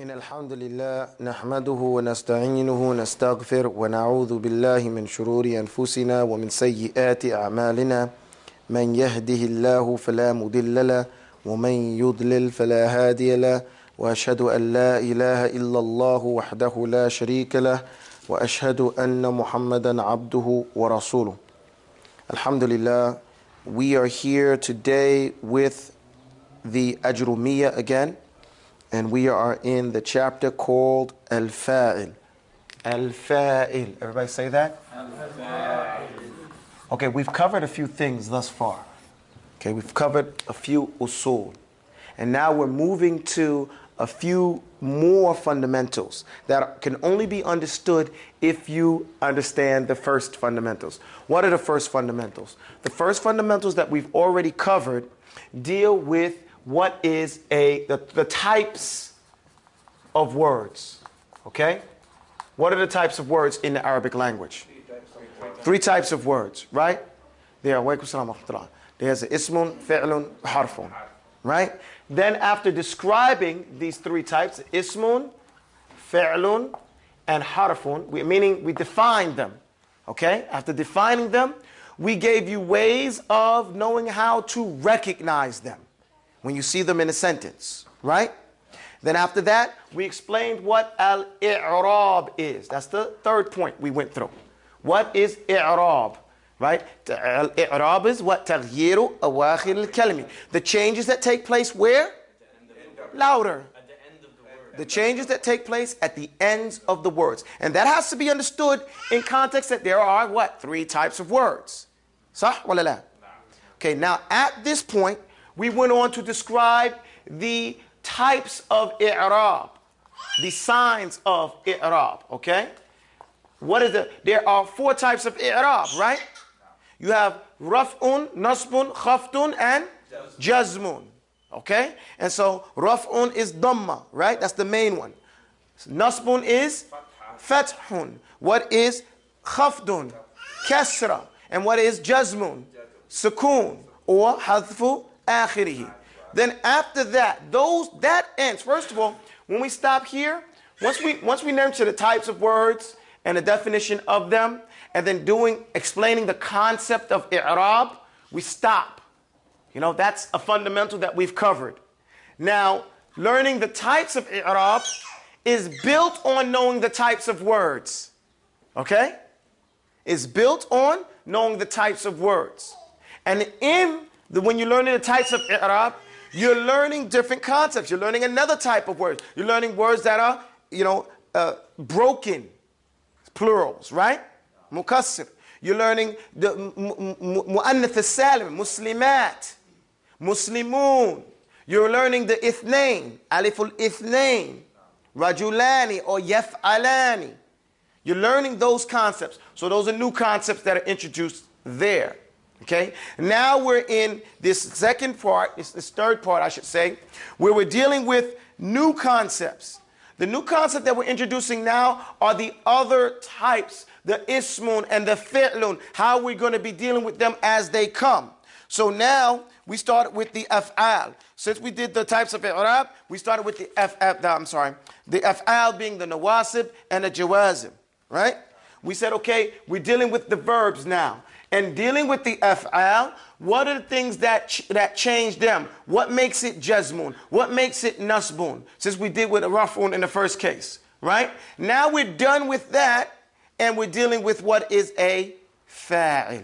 إن الحمد لله نحمده ونستعينه ونستغفر ونعوذ بالله من شرور أنفسنا ومن سيئات أعمالنا من يهده الله فلا مضل له ومن يضلل فلا هادي له وأشهد أن لا إله إلا الله وحده لا شريك له وأشهد أن محمدا عبده ورسوله. Alhamdulillah, we are here today with the Ajrumiyah again, and we are in the chapter called Al-Fa'il. Al-Fa'il. Everybody say that? Al-Fa'il. Okay, we've covered a few things thus far. Okay, we've covered a few usul. And now we're moving to a few more fundamentals that can only be understood if you understand the first fundamentals. What are the first fundamentals? The first fundamentals that we've already covered deal with what is the types of words. Okay? What are the types of words in the Arabic language? Three types of words, right? There's ismun, fi'lun, harfun. Right? Then after describing these three types, ismun, fi'lun, and harfun, meaning we defined them. Okay? After defining them, we gave you ways of knowing how to recognize them when you see them in a sentence. Right? Then after that, we explained what al-i'rab is. That's the third point we went through. What is i'rab? Right? Al-i'rab is what? Taghyiru awakhir al-kalimi. The changes that take place where? Louder. At the end of the word. The changes that take place at the ends of the words. And that has to be understood in context that there are what? Three types of words. Sah wala la? Okay, now at this point, we went on to describe the types of i'rab, the signs of i'rab, okay? What is there are four types of i'rab, right? You have raf'un, nasbun, khaftun, and jazmun. Okay? And so raf'un is dhamma, right? That's the main one. Nasbun is fathun. What is khaftun? Kasra. And what is jazmun? Sukoon or hadfu akhirihi. Then after that, that ends. First of all, when we stop here, once we mention the types of words and the definition of them, and then explaining the concept of i'rab, we stop. You know, that's a fundamental that we've covered. Now, learning the types of i'rab is built on knowing the types of words. Okay? It's built on knowing the types of words. And when you're learning the types of i'rab, you're learning different concepts. You're learning another type of words. You're learning words that are, broken, plurals, right? Mukassir. You're learning the mu'annath al-salim, muslimat, muslimun. You're learning the ithnain, aliful ithnain, rajulani or yaf'alani. You're learning those concepts. So those are new concepts that are introduced there. Okay? Now we're in this second part, this third part, I should say, where we're dealing with new concepts. The new concept that we're introducing now are the other types, the ismun and the fi'lun, how we're going to be dealing with them as they come. So now we started with the af'al. Since we did the types of i'rab, we started with the af'al being the nawasib and the jawazib, right? We said, okay, we're dealing with the verbs now. And dealing with the af'al, what are the things that change them? What makes it jazmun? What makes it nasbun? Since we did with a raf'un in the first case, right? Now we're done with that, and we're dealing with what is a fa'il.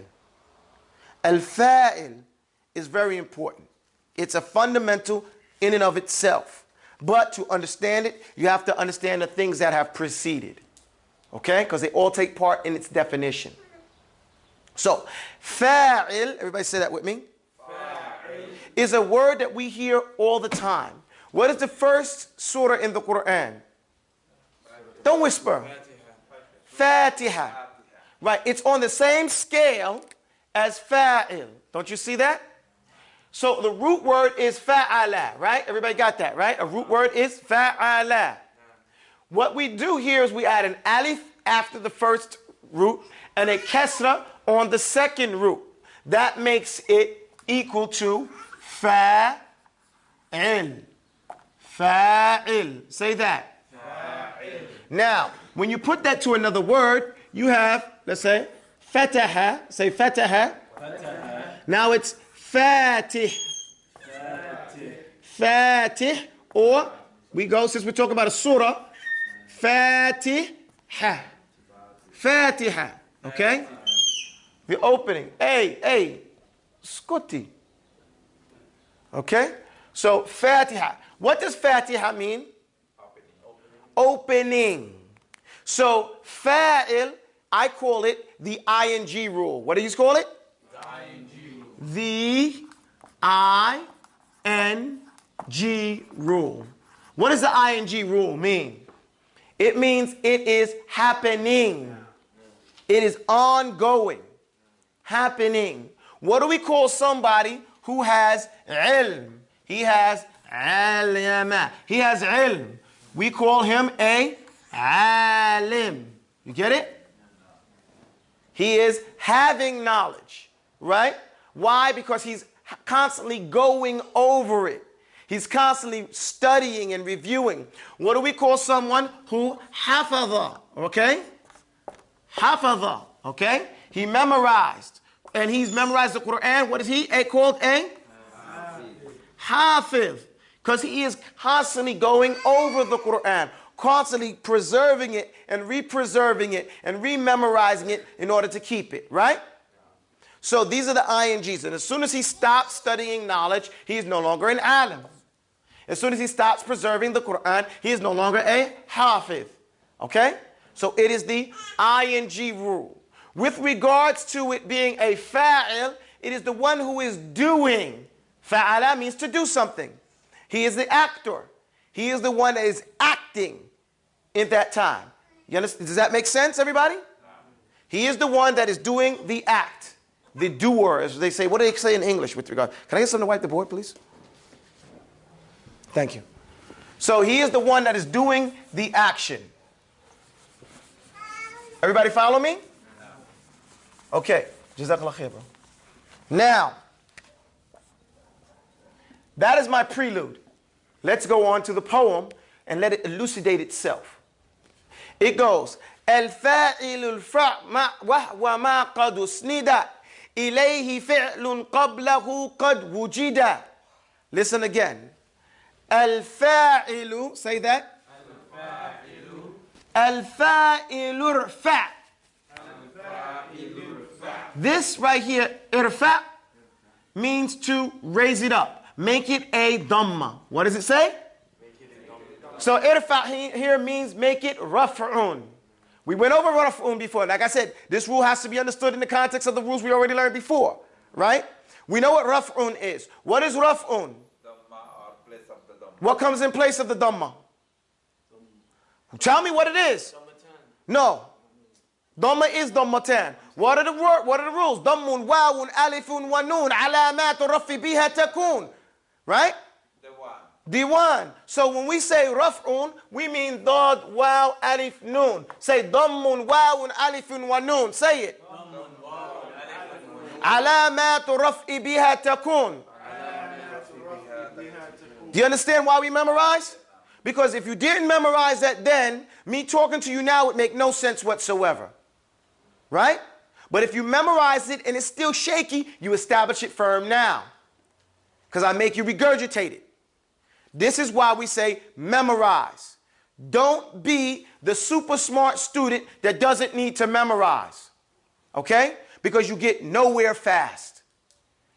Al-fa'il is very important. It's a fundamental in and of itself. But to understand it, you have to understand the things that have preceded. Okay? Because they all take part in its definition. So, fa'il, everybody say that with me, fa'il, is a word that we hear all the time. What is the first surah in the Quran? Don't whisper. Fatiha. Right, it's on the same scale as fa'il. Don't you see that? So the root word is fa'ala, right? Everybody got that, right? A root word is fa'ala. What we do here is we add an alif after the first root and a kasra on the second root. That makes it equal to fa'il. Fa'il. Say that. Fa'il. Now, when you put that to another word, you have, let's say, fataha. Say fataha. Fataha. Now it's fatih. Fatih. Fatih. Or we go, since we're talking about a surah, fatiha. Fatiha. Okay? The opening. A. Scotty. Okay? So, Fatiha. What does Fatiha mean? Opening. So, fa'il, I call it the ing rule. What do you call it? The ing rule. What does the ing rule mean? It means it is happening. It is ongoing. Happening. What do we call somebody who has ilm? He has alama. He has ilm. We call him a alim. You get it? He is having knowledge, right? Why? Because he's constantly going over it. He's constantly studying and reviewing. What do we call someone who hafadha? Okay? Hafadha. Okay? He memorized. And he's memorized the Quran. What is he called? A hafiz. Because he is constantly going over the Quran, constantly preserving it and re-preserving it and re-memorizing it in order to keep it, right? So these are the INGs. And as soon as he stops studying knowledge, he is no longer an alim. As soon as he stops preserving the Quran, he is no longer a hafiz. Okay? So it is the ING rule. With regards to it being a fa'il, it is the one who is doing. Fa'ala means to do something. He is the actor. He is the one that is acting in that time. You understand? Does that make sense, everybody? He is the one that is doing the act. The doer, as they say. What do they say in English with regard? Can I get someone to wipe the board, please? Thank you. So he is the one that is doing the action. Everybody follow me? Okay. Jazakallah khair, bro. Now, that is my prelude. Let's go on to the poem and let it elucidate itself. It goes, الفاعل الفعل وهو ما قد اسند إليه فعل قبله قد وجد. Listen again. الفاعل, say that. الفاعل ارفع. This right here, irfa, means to raise it up. Make it a dhamma. What does it say? So irfa here means make it raf'un. We went over raf'un before. Like I said, this rule has to be understood in the context of the rules we already learned before. Right? We know what raf'un is. What is raf'un? What comes in place of the dhamma? Tell me what it is. No. Dhamma is dhammatan. What are the rules? Dhammun, wawun, alifun, wa noon. Alamatu rafi biha takun. Right? Diwan. So when we say raf'un, we mean dad, waw, alif, noon. Say dhammun, wawun, alifun, wa noon. Say it. Alamatu rafi biha takun. Do you understand why we memorize? Because if you didn't memorize that then, me talking to you now would make no sense whatsoever. Right? But if you memorize it and it's still shaky, you establish it firm now. Because I make you regurgitate it. This is why we say memorize. Don't be the super smart student that doesn't need to memorize. Okay? Because you get nowhere fast.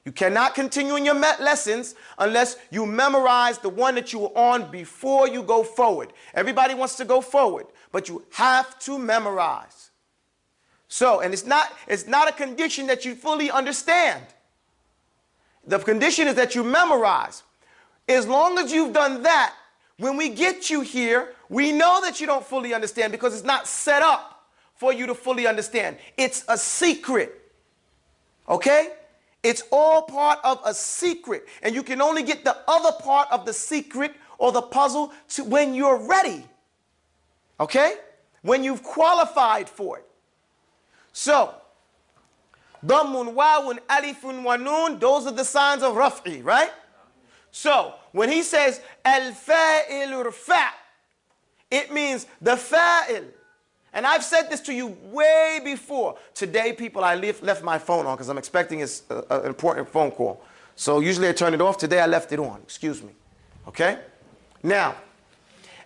You cannot continue in your lessons unless you memorize the one that you were on before you go forward. Everybody wants to go forward, but you have to memorize. So, and it's not a condition that you fully understand. The condition is that you memorize. As long as you've done that, when we get you here, we know that you don't fully understand because it's not set up for you to fully understand. It's a secret. Okay? It's all part of a secret. And you can only get the other part of the secret or the puzzle to when you're ready. Okay? When you've qualified for it. So, Dhammun, Wawun, Alifun, wa Noon, those are the signs of Raf'i, right? So when he says al-fa'il irfa', it means the fa'il. And I've said this to you way before. Today, people, I left my phone on because I'm expecting an important phone call. So usually I turn it off. Today I left it on. Excuse me. Okay? Now,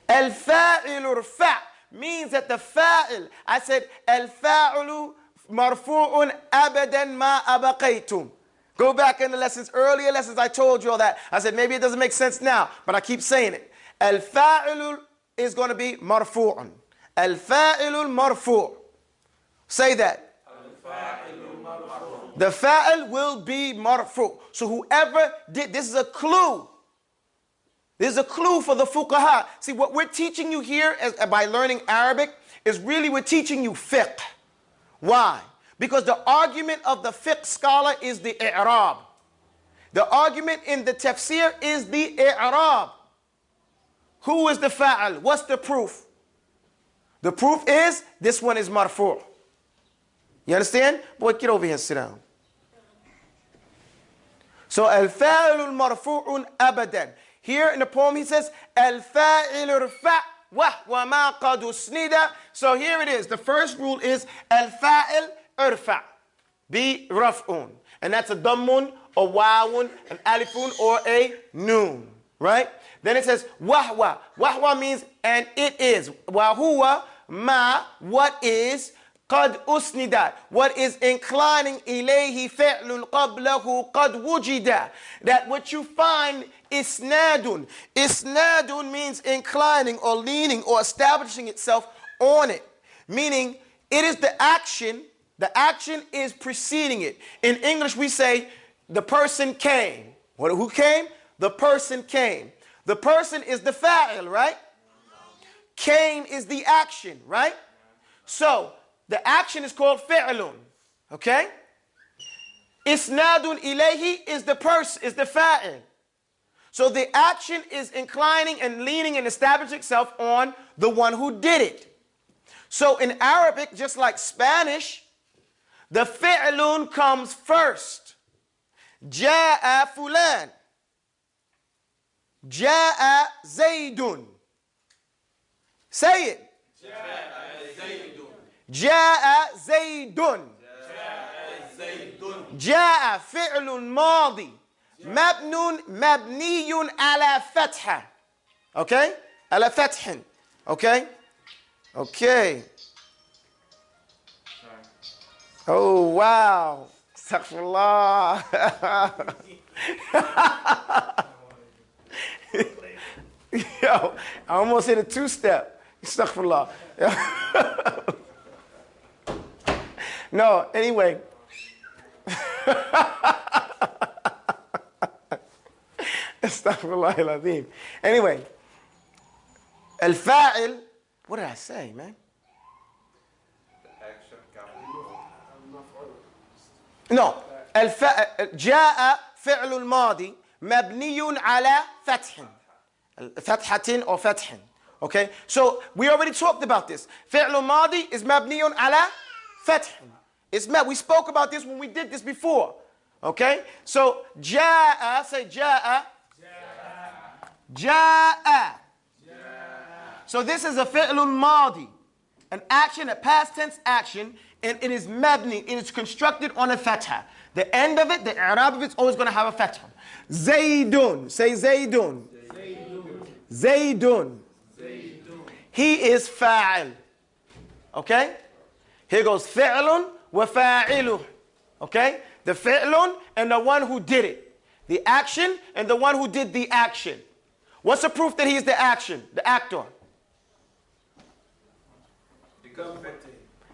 al-fa'il irfa' means that the fa'il, I said al-fa'ilu marfu'un abadan ma abaqaytum. Go back in the lessons, earlier lessons, I told you all that. I said maybe it doesn't make sense now, but I keep saying it. Al-fa'ilu is going to be marfu'un. Al-fa'ilu marfu'. Say that. Al-fa'ilu marfu'. The fa'il will be marfu'. So whoever did, this is a clue. This is a clue for the fuqaha. See, what we're teaching you here by learning Arabic is really we're teaching you fiqh. Why? Because the argument of the fiqh scholar is the i'rab. The argument in the tafsir is the i'rab. Who is the fa'al? What's the proof? The proof is this one is marfu'. You understand? Boy, get over here and sit down. So al-fa'ilu marfu'un abadan. Here in the poem he says al-fa'ilu irfa' wa ma qad usnida. So here it is. The first rule is al-fa'il irfa' be raf'un. And that's a dammun, a wawun, an alifun, or a noon. Right? Then it says wahwa. Wahwa means and it is. Wahuwa ma, what is, qad usnida, what is inclining, ilayhi fi'lun qablahu qad wujida. That what you find isnadun. Isnadun means inclining or leaning or establishing itself on it. Meaning it is the action is preceding it. In English we say the person came. Who came? The person came. The person is the fa'il, right? Came is the action, right? So the action is called fi'lun. Okay? Isnadun ilayhi is the person, is the fa'il. So the action is inclining and leaning and establishing itself on the one who did it. So in Arabic, just like Spanish, the fi'lun comes first. Ja'a fulan. Ja'a zaydun. Say it. Ja'a zaydun. Ja'a fi'lun madi. Mabniyun ala fatha. Okay? Ala fathin. Okay? Okay. Oh, wow. Astaghfirullah. Yo, I almost hit a two-step. Astaghfirullah. No, anyway. Astaghfirullah al-azim. Anyway. Al-fa'il. What did I say, man? No. جاء فعل الماضي مبني على فتح. فتحة or فتح. Okay? So we already talked about this. فعل الماضي is مبني على فتح. We spoke about this when we did this before. Okay? So جاء, say جاء. جاء. So this is a فعل الماضي. An action, a past tense action, and it is mabni, it is constructed on a fatha. The end of it, the i'rab of it is always going to have a fatha. Zaydun, say Zaydun. Zaydun. He is fa'il. Okay? Here goes fi'lun wa fa'iluh. Okay? The fi'lun and the one who did it. The action and the one who did the action. What's the proof that he's the action, the actor?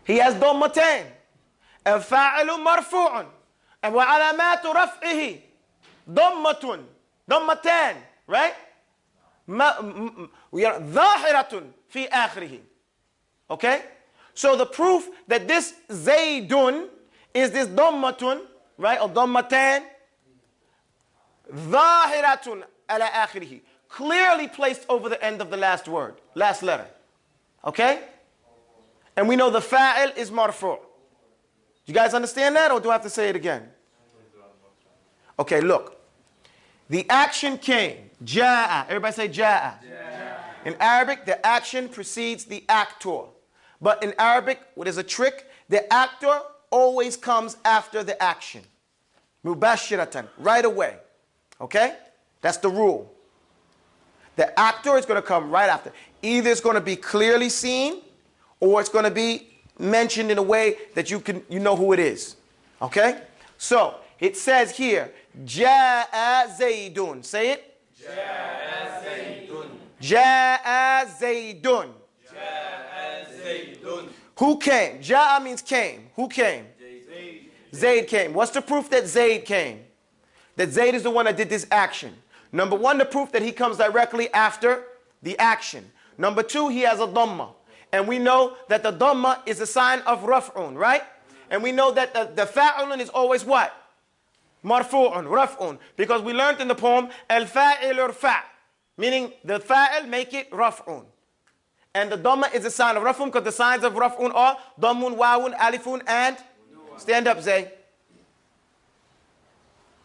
He has ضمتين. الفاعل مرفوع وعلامات رفعه ضمتان, right? ظاهرة في آخره. Okay? So the proof that this زيدٌ is this ضمة, right? Or ضمتان ظاهرة على آخره. Clearly placed over the end of the last word, last letter. Okay? And we know the fa'il is marfu'. You guys understand that, or do I have to say it again? Okay, look. The action came. Ja'a. Everybody say ja'a. In Arabic, the action precedes the actor. But in Arabic, what is a trick? The actor always comes after the action. Mubashiratan, right away. Okay? That's the rule. The actor is going to come right after. Either it's going to be clearly seen, or it's going to be mentioned in a way that you know who it is. Okay? So, it says here, Ja'a Zaydun. Say it. Ja'a Zaydun. Ja'a Zaydun. Ja'a Zaydun. Who came? Ja'a means came. Who came? Zayd came. What's the proof that Zayd came? That Zayd is the one that did this action. Number one, the proof that he comes directly after the action. Number two, he has a dhamma. And we know that the dhamma is a sign of raf'un, right? And we know that the fa'ulun is always what? Marfu'un, raf'un. Because we learned in the poem, al-fa'il urfa', meaning the fa'il make it raf'un. And the dhamma is a sign of raf'un because the signs of raf'un are dhammun, wawun, alifun, and stand up, Zay.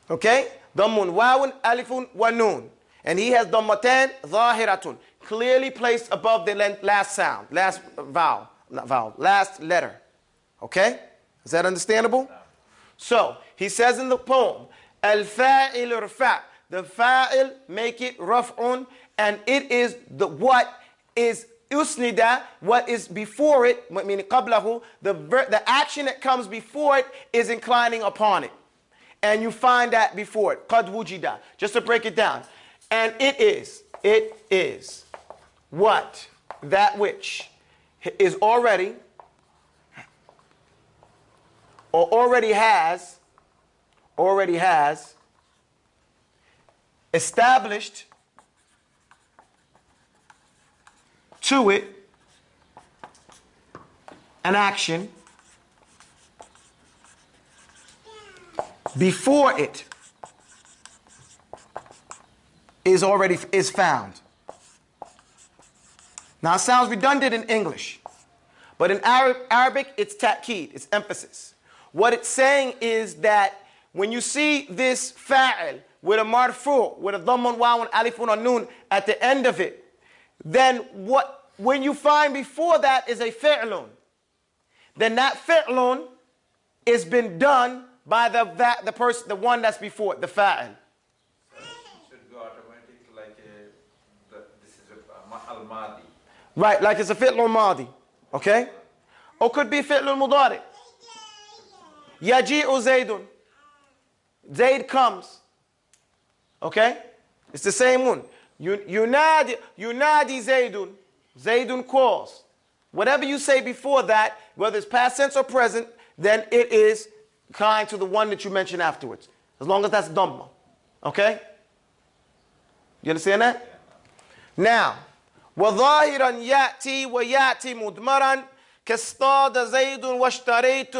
Okay? Dhammun, wawun, alifun, wa noon. And he has dhammatan, zahiratun, clearly placed above the last sound, last vowel, not vowel, last letter. Okay? Is that understandable? So, he says in the poem, al-fa'il irfa', the fa'il make it raf'un, and it is what is usnida, what is before it, meaning qablahu, the action that comes before it is inclining upon it. And you find that before it, qad wujida, just to break it down. And it is what? That which is already, or already has established to it an action before it is found. Now it sounds redundant in English, but in Arabic it's ta'keed, it's emphasis. What it's saying is that when you see this fa'il with a marfu', with a dhammun, wawun, alifun, or noon at the end of it, then when you find before that is a fi'lun, then that fi'lun has been done by the person, the one that's before it, the fa'il. Should go automatic like this is al-madi. Right, like it's a fi'lun madi. Okay? Or could be fi'lun mudari. Yaji'u Zaydun. Zayd comes. Okay? It's the same one. Yunadi Zaydun. Zaydun calls. Whatever you say before that, whether it's past tense or present, then it is kind to the one that you mention afterwards. As long as that's dhamma. Okay? You understand that? Now, وَظَاهِرًا يَأْتِي وَيَأْتِي مُدْمَرًا كَاسْطَادَ زَيْدٌ وَاشْتَرَيْتُ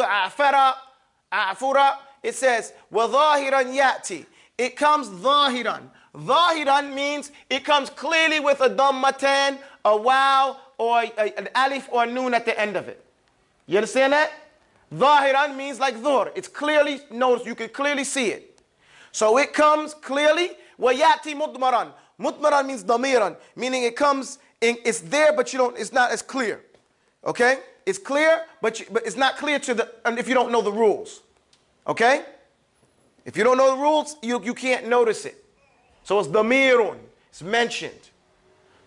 أَعْفُرًا. It says, وَظَاهِرًا يَأْتِي. It comes ظَاهِرًا. ظَاهِرًا means it comes clearly with a dhammatan, a waw, or an alif or noon at the end of it. You understand that? ظَاهِرًا means like dhuhr. It's clearly noticed. You can clearly see it. So it comes clearly. وَيَأْتِي مُدْمَرًا. Mudmaran means damiran, meaning it comes in, it's there, but it's not as clear. Okay? It's clear, but it's not clear if you don't know the rules. Okay? If you don't know the rules, you can't notice it. So it's damirun. It's mentioned.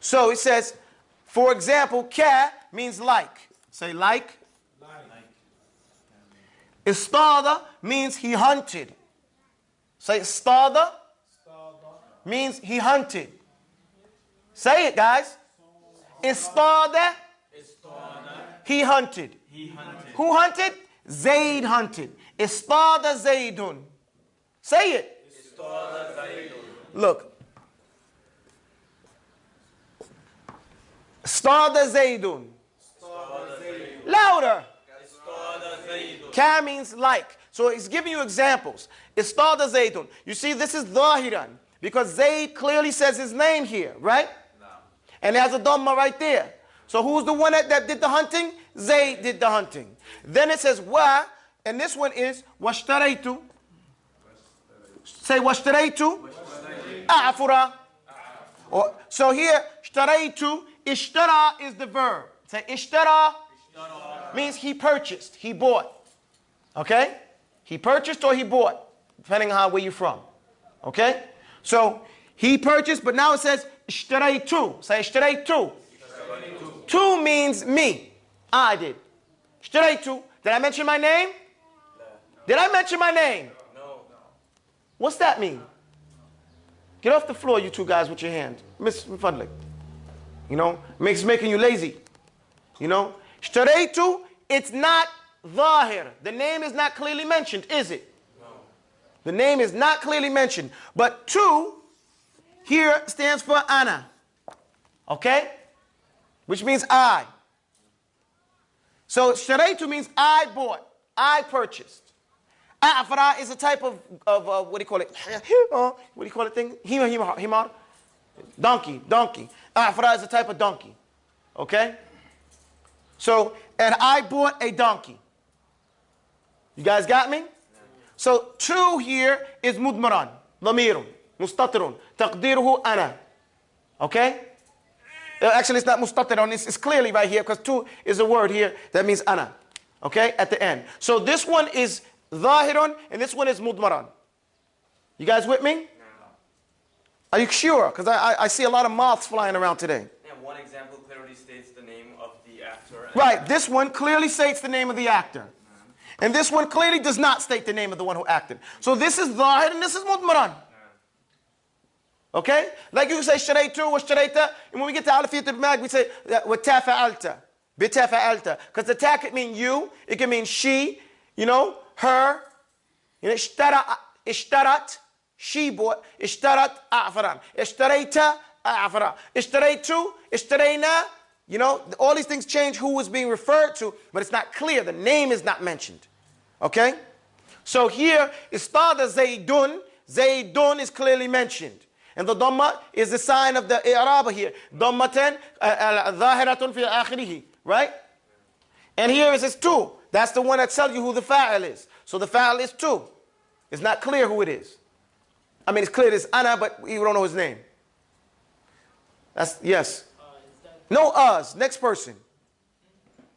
So it says, for example, ka means like. Say like. Istada means he hunted. Say istada means he hunted. Say it, guys. Istada. He hunted. Who hunted? Zayd hunted. Istada Zaydun. Say it. Look. Istada Zaydun. Louder. Ka means like. So he's giving you examples. Istada Zaydun. You see, this is dhahiran. Because Zayd clearly says his name here, right? No. And it has a dhamma right there. So who's the one that did the hunting? Zayd did the hunting. Then it says wa, and this one is washtaraytu. Say washtaraytu. A'fura. Or, so here, ishtaraytu, ishtara is the verb. Say ishtara means he purchased, he bought. Okay? He purchased or he bought, depending on where you're from. Okay? So he purchased, but now it says ishtaraytu. Say ishtaraytu. Tu means me. I did. Ishtaraytu. Did I mention my name? Did I mention my name? No. What's that mean? Get off the floor, you two guys, with your hand. Miss Fadlik. You know, making you lazy. You know, ishtaraytu, it's not zahir. The name is not clearly mentioned, is it? No. The name is not clearly mentioned. But tu here stands for ana. Okay? Which means I. So ishtaraytu means I bought, I purchased. A'fara is a type of what do you call it? What do you call it thing? Himar? Donkey. A'fara is a type of donkey. Okay? So, and I bought a donkey. You guys got me? So, tu here is mudmaran, lamirun, mustatirun, taqdiruhu ana. Okay? Actually, it's not mustatirun, it's clearly right here because tu is a word here that means ana. Okay? At the end. So, this one is zahirun and this one is mudmaran. You guys with me? Are you sure? Because I see a lot of moths flying around today. Yeah, one example clearly states the name of the actor. Right, this one clearly states the name of the actor. And this one clearly does not state the name of the one who acted. So this is zahir and this is mudmaran. Okay? Like you say shtaraytu or shtarayta, and when we get to alafiyat al-mag, we say wata fa'alta, bita fa'alta. Because the ta can mean you, it can mean she, you know, her. You know, ishtarat, she bought, ishtarat a'faran, ishtarayta a'fara, ishtaraytu, ishtarayna. You know, all these things change who is being referred to, but it's not clear. The name is not mentioned. Okay? So here, istada zaydun. Zaydun is clearly mentioned. And the dhamma is the sign of the i'rab here. Dhammatan zahiratun fi akhirih. Right? And here it says tu. That's the one that tells you who the fa'il is. So the fa'il is tu. It's not clear who it is. I mean, it's clear it's ana, but we don't know his name. That's, yes. No us. Next person.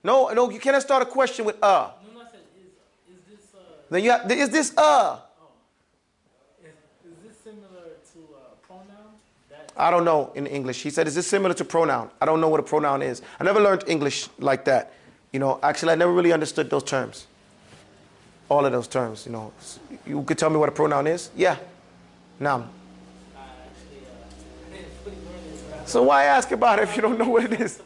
No, you cannot start a question with No, I said, is this Then you have, is this is this similar to pronoun? I don't know in English. He said, is this similar to pronoun? I don't know what a pronoun is. I never learned English like that. You know, actually, I never really understood those terms. All of those terms, you know. You could tell me what a pronoun is? Yeah. Naam. So why ask about it if you don't know what it is?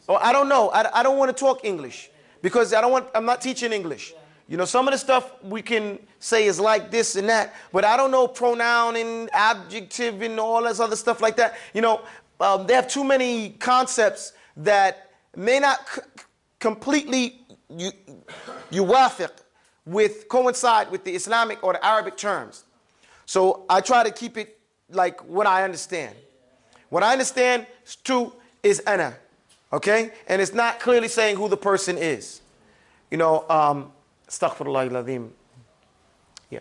Oh, I don't know. I don't want to talk English because I'm not teaching English. You know, some of the stuff we can say is like this and that, but I don't know pronoun and adjective and all this other stuff like that. You know, they have too many concepts that may not completely coincide with the Islamic or the Arabic terms. So I try to keep it like what I understand. What I understand is ana, okay? And it's not clearly saying who the person is. You know, astaghfirullah al-azim. Yeah.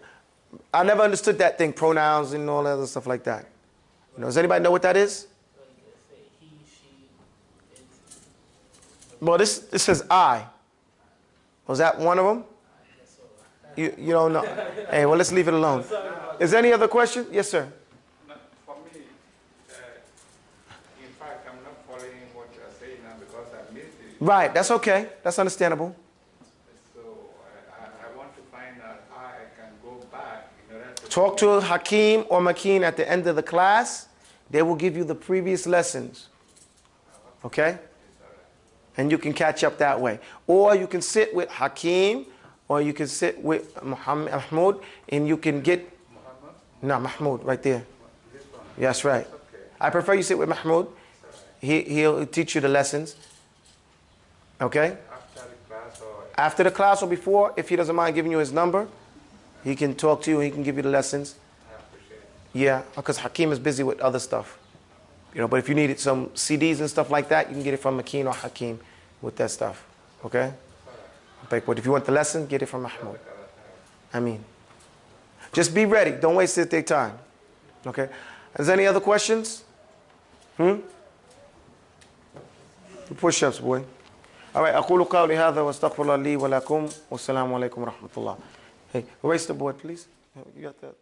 I never understood that thing, pronouns and all that other stuff like that. You know, does anybody know what that is? Well, this says I. Was that one of them? You don't know. Hey, well, let's leave it alone. Is there any other question? Yes, sir. For me, in fact, I'm not following what you are saying now because I missed it. Right, that's okay. That's understandable. So I want to find out how I can go back in order to Talk to Hakeem or Makeen at the end of the class. They will give you the previous lessons. Okay? And you can catch up that way. Or you can sit with Hakeem, or you can sit with Mahmoud, and you can get... Mahmoud, right there. Yes, right. I prefer you sit with Mahmoud. He'll teach you the lessons. Okay? After the class or before, if he doesn't mind giving you his number, he can talk to you, he can give you the lessons. Yeah, because Hakeem is busy with other stuff. You know, but if you needed some CDs and stuff like that, you can get it from Makeen or Hakeem with that stuff. Okay? But if you want the lesson, get it from Mahmoud. I mean, just be ready. Don't waste their time. Okay. Is there any other questions? Push-ups, boy. All right. أقول قولي هذا واستغفر الله لي ولكم والسلام عليكم ورحمة الله. Hey, erase the board, please. You got that?